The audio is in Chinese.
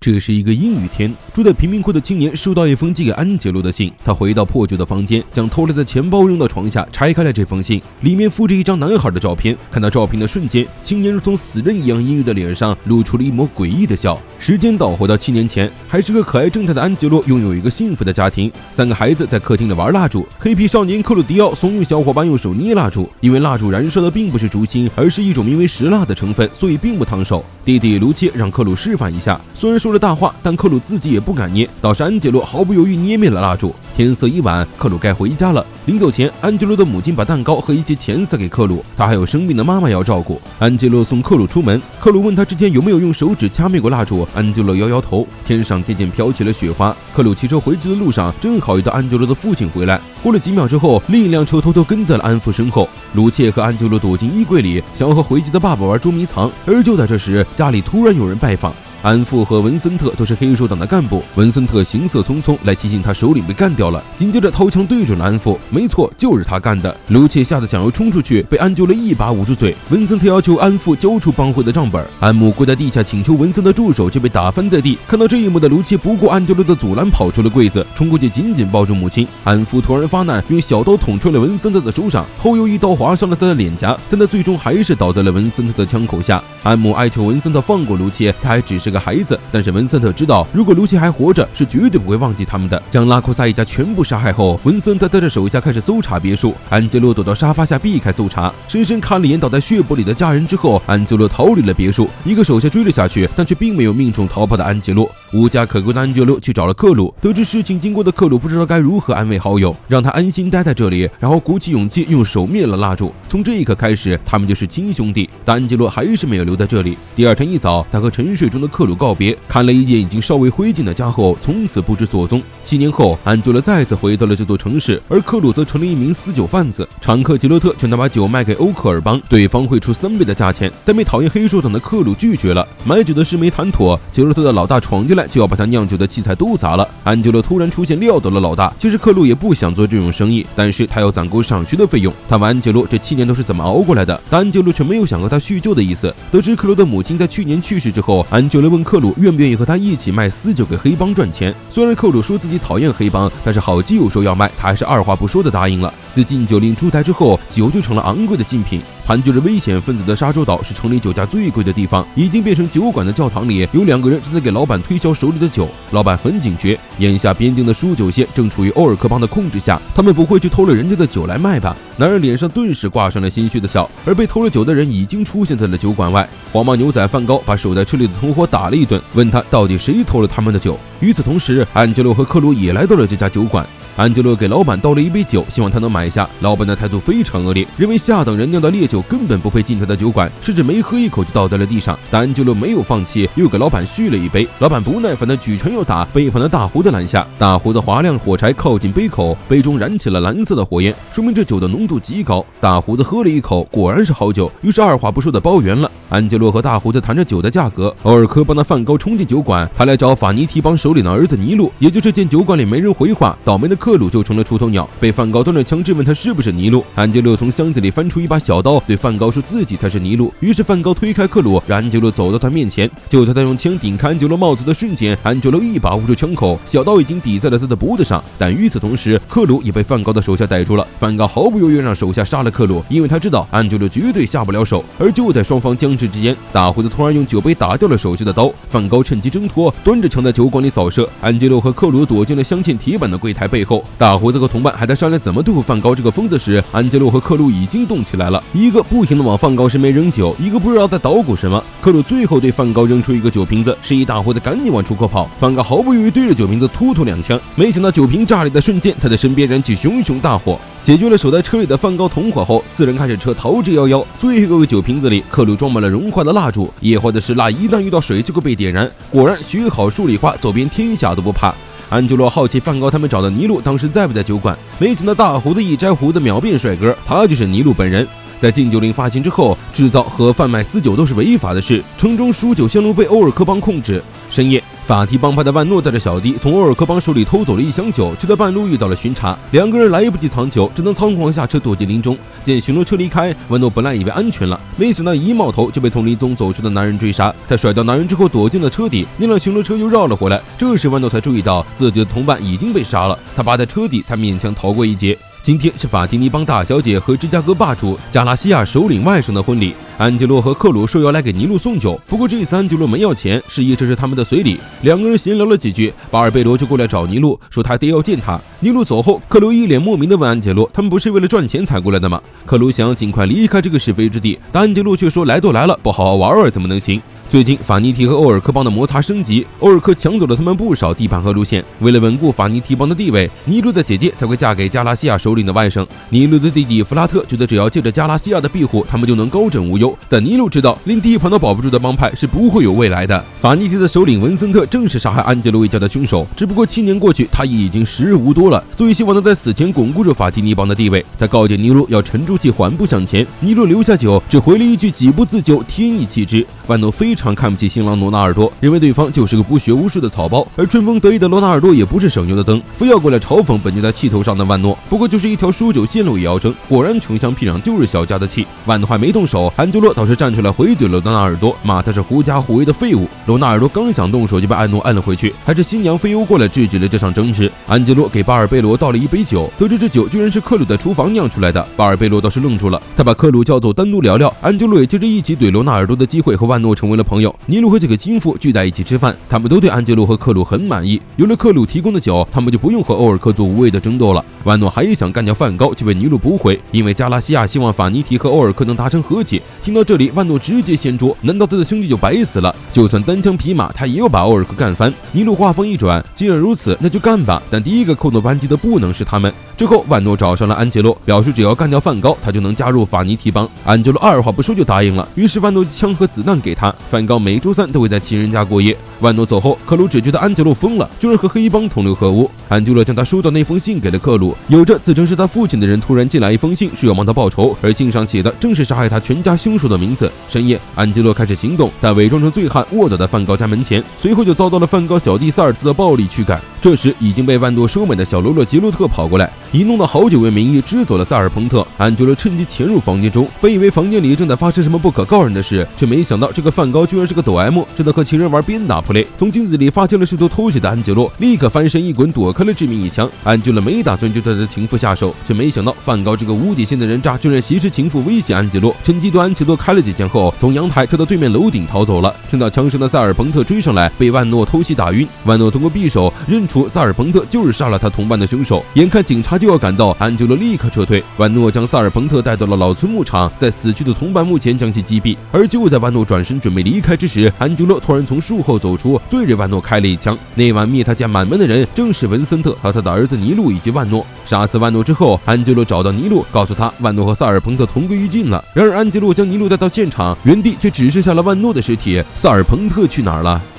这是一个阴雨天，住在贫民窟的青年收到一封寄给安杰洛的信。他回到破旧的房间，将偷来的钱包扔到床下，拆开了这封信，里面附着一张男孩的照片。看到照片的瞬间，青年如同死人一样阴郁的脸上露出了一抹诡异的笑。时间倒回到7年前，还是个可爱正太的安杰洛拥有一个幸福的家庭，3个孩子在客厅里玩蜡烛。黑皮少年克鲁迪奥怂恿小伙伴用手捏蜡烛，因为蜡烛燃烧的并不是烛芯，而是一种名为石蜡的成分，所以并不烫手。弟弟卢切让克鲁示范一下，虽然说了大话，但克鲁自己也不敢捏，倒是安杰洛毫不犹豫捏灭了蜡烛。天色已晚，克鲁该回家了。临走前，安杰洛的母亲把蛋糕和一些钱塞给克鲁，他还有生病的妈妈要照顾。安杰洛送克鲁出门，克鲁问他之前有没有用手指掐灭过蜡烛，安杰洛摇摇头。天上渐渐飘起了雪花，克鲁骑车回去的路上，正好遇到安杰洛的父亲回来。过了几秒之后，另一辆车偷偷跟在了安父身后。卢切和安杰洛躲进衣柜里，想要和回家的爸爸玩捉迷藏，而就在这时，家里突然有人拜访。安父和文森特都是黑手党的干部，文森特行色匆匆来提醒他首领被干掉了，紧接着掏枪对准了安父，没错，就是他干的。卢切吓得想要冲出去，被安杰洛一把捂住嘴。文森特要求安父交出帮会的账本，安母跪在地下请求文森特住手，就被打翻在地。看到这一幕的卢切不顾安杰洛的阻拦，跑出了柜子，冲过去紧紧抱住母亲。安父突然发难，用小刀捅穿了文森特的手掌，后又一刀划伤了他的脸颊，但他最终还是倒在了文森特的枪口下。安母哀求文森特放过卢切，他还只是个孩子，但是文森特知道，如果卢切还活着，是绝对不会忘记他们的。将拉库萨一家全部杀害后，文森特带着手下开始搜查别墅。安杰洛躲到沙发下避开搜查，深深看了一眼倒在血泊里的家人之后，安杰洛逃离了别墅。一个手下追了下去，但却并没有命中逃跑的安杰洛。无家可归的安杰洛去找了克鲁，得知事情经过的克鲁不知道该如何安慰好友，让他安心待在这里，然后鼓起勇气用手灭了蜡烛。从这一刻开始，他们就是亲兄弟。但安杰洛还是没有留在这里。第二天一早，他和沉睡中的克鲁告别，看了一眼已经稍微灰烬的家后，从此不知所踪。7年后，安杰洛再次回到了这座城市，而克鲁则成了一名私酒贩子。常客杰洛特劝他把酒卖给欧克尔邦，对方会出3倍的价钱，但被讨厌黑手党的克鲁拒绝了。买酒的事没谈妥，杰洛特的老大闯进来，就要把他酿酒的器材都砸了。安杰洛突然出现，撂倒了老大。其实克鲁也不想做这种生意，但是他要攒够上学的费用。他问安杰洛这7年都是怎么熬过来的，但安杰洛却没有想和他叙旧的意思。得知克鲁的母亲在去年去世之后，安杰洛问克鲁愿不愿意和他一起卖私酒给黑帮赚钱。虽然克鲁说自己讨厌黑帮，但是好基友说要卖，他还是二话不说的答应了。自禁酒令出台之后，酒就成了昂贵的禁品。盘踞着危险分子的沙洲岛是城里酒价最贵的地方，已经变成酒馆的教堂里有2个人正在给老板推销手里的酒。老板很警觉，眼下边境的输酒线正处于欧尔克邦的控制下，他们不会去偷了人家的酒来卖吧？男人脸上顿时挂上了心虚的笑，而被偷了酒的人已经出现在了酒馆外。黄毛牛仔梵高把守在车里的同伙打了一顿，问他到底谁偷了他们的酒。与此同时，安杰洛和克鲁也来到了这家酒馆。安杰洛给老板倒了一杯酒，希望他能买下。老板的态度非常恶劣，认为下等人酿的烈酒根本不配进他的酒馆，甚至没喝一口就倒在了地上。但安杰洛没有放弃，又给老板续了一杯。老板不耐烦的举拳要打，被一旁的大胡子拦下。大胡子划亮火柴靠近杯口，杯中燃起了蓝色的火焰，说明这酒的浓度极高。大胡子喝了一口，果然是好酒，于是二话不说的包圆了。安杰洛和大胡子谈着酒的价格，欧尔科帮的梵高冲进酒馆，他来找法尼提帮首领的儿子尼禄，也就是见酒馆里没人回话，倒霉的克鲁就成了出头鸟，被梵高端着枪质问他是不是尼禄。安杰洛从箱子里翻出一把小刀，对梵高说自己才是尼禄。于是梵高推开克鲁，让安杰洛走到他面前。就在他用枪顶开安杰洛帽子的瞬间，安杰洛一把捂住枪口，小刀已经抵在了他的脖子上。但与此同时，克鲁也被梵高的手下逮住了。梵高毫不犹豫让手下杀了克鲁，因为他知道安杰洛绝对下不了手。而就在双方僵持之间，大胡子突然用酒杯打掉了手下的刀，梵高趁机挣脱，端着枪在酒馆里扫射。安杰洛和克鲁躲进了镶嵌铁板的柜台背后。大胡子和同伴还在商量怎么对付梵高这个疯子时，安杰洛和克鲁已经动起来了，一个不停地往梵高身边扔酒，一个不知道在捣鼓什么。克鲁最后对梵高扔出一个酒瓶子，示意大胡子赶紧往出口跑。梵高毫不犹豫对着酒瓶子突2枪，没想到酒瓶炸裂的瞬间，他的身边燃起熊熊大火。解决了守在车里的梵高同伙后，4人开着车逃之夭夭。最后一个酒瓶子里，克鲁装满了融化的蜡烛，液化的石蜡一旦遇到水就会被点燃。果然学好数理化，走遍天下都不怕。安杰洛好奇梵高他们找的尼禄当时在不在酒馆，没想到大胡子一摘胡子秒变帅哥，他就是尼禄本人。在禁酒令发行之后，制造和贩卖私酒都是违法的事，城中输酒线路被欧尔克帮控制。深夜，法提帮派的万诺带着小弟从欧尔克帮手里偷走了1箱酒，就在半路遇到了巡查，两个人来不及藏酒，只能仓皇下车躲进林中。见巡逻车离开，万诺本来以为安全了，没想到一冒头就被从林中走出的男人追杀。他甩掉男人之后躲进了车底，那辆巡逻车又绕了回来。这时万诺才注意到自己的同伴已经被杀了，他扒在车底才勉强逃过一劫。今天是法蒂尼帮大小姐和芝加哥霸主加拉西亚首领外甥的婚礼，安吉洛和克鲁受邀来给尼禄送酒，不过这次安吉洛没要钱，示意这是他们的随礼。两个人闲聊了几句，巴尔贝罗就过来找尼禄，说他得要见他。尼禄走后，克鲁一脸莫名地问安吉洛，他们不是为了赚钱才过来的吗？克鲁想要尽快离开这个是非之地，但安吉洛却说来都来了，不好好玩玩怎么能行？最近法尼提和欧尔克帮的摩擦升级，欧尔克抢走了他们不少地盘和路线。为了稳固法尼提帮的地位，尼禄的姐姐才会嫁给加拉西亚首领的外甥。尼禄的弟弟弗拉特觉得只要借着加拉西亚的庇护，他们就能高枕无忧。但尼禄知道，连地盘都保不住的帮派是不会有未来的。法尼提的首领文森特正是杀害安吉洛一家的凶手，只不过7年过去，他已经时日无多了，所以希望能在死前巩固住法提尼帮的地位。他告诫尼禄要沉住气，缓步向前。尼禄留下酒，只回了一句己不自救，天意弃之。万诺非常看不起新郎罗纳尔多，认为对方就是个不学无术的草包，而春风得意的罗纳尔多也不是省油的灯，非要过来嘲讽本就在气头上的万诺。不过就是一条输酒线路也要争，果然穷乡僻壤就是小家的气。万诺还没动手，安吉洛倒是站出来回怼了罗纳尔多，骂他是狐假虎威的废物。罗纳尔多刚想动手就被安诺按了回去，还是新娘飞欧过来制止了这场争执。安吉洛给巴尔贝罗倒了一杯酒，得知这酒居然是克鲁在厨房酿出来的，巴尔贝罗倒是愣住了，他把克鲁叫走单独聊聊，安吉洛也借着一起怼罗纳尔多的机会和万诺成为了朋友。尼禄和几个心腹聚在一起吃饭，他们都对安吉洛和克鲁很满意，有了克鲁提供的酒，他们就不用和欧尔克做无谓的争斗了。万诺还想干掉梵高，就被尼禄驳回，因为加拉西亚希望法尼提和欧尔克能达成和解。听到这里，万诺直接掀桌，难道他的兄弟就白死了？就算单枪匹马，他也要把欧尔克干翻。尼禄话锋一转，既然如此，那就干吧，但第一个扣动扳机的不能是他们。之后，万诺找上了安吉洛，表示只要干掉梵高，他就能加入法尼提帮。安吉洛二话不说就答应了，于是万诺枪和子弹给他。梵高每周3都会在其人家过夜。万诺走后，克鲁只觉得安吉洛疯了，居然和黑帮同流合污。安吉洛将他收到那封信给了克鲁，有着自称是他父亲的人突然寄来一封信，说要帮他报仇，而信上写的正是杀害他全家凶手的名字。深夜，安吉洛开始行动，他伪装成醉汉卧倒在梵高家门前，随后就遭到了梵高小弟萨尔特的暴力驱赶。这时，已经被万诺收买的小喽啰杰洛特跑过来，以弄到好酒为名义支走了萨尔彭特。安吉洛趁机潜入房间中，本以为房间里正在发生什么不可告人的事，却没想到这个梵高居然是个抖 M， 正在和情人玩鞭打 play。从镜子里发现了试图偷袭的安吉洛，立刻翻身一滚躲开了致命一枪。安吉洛没打算对他的情妇下手，却没想到梵高这个无底线的人渣居然挟持情妇威胁安吉洛，趁机对安吉洛开了几枪后，从阳台跳到对面楼顶逃走了。听到枪声的萨尔彭特追上来，被万诺偷袭打晕。万诺通过匕首认出萨尔彭特就是杀了他同伴的凶手，眼看警察就要赶到，安吉洛立刻撤退。万诺将萨尔彭特带到了老村牧场，在死去的同伴墓前将其击毙。而就在万诺转身准备离开之时，安吉洛突然从树后走出，对着万诺开了一枪。那晚灭他家满门的人正是文森特和他的儿子尼禄以及万诺。杀死万诺之后，安吉洛找到尼禄，告诉他万诺和萨尔彭特同归于尽了。然而安吉洛将尼禄带到现场，原地却只剩下了万诺的尸体。萨尔彭特去哪儿了？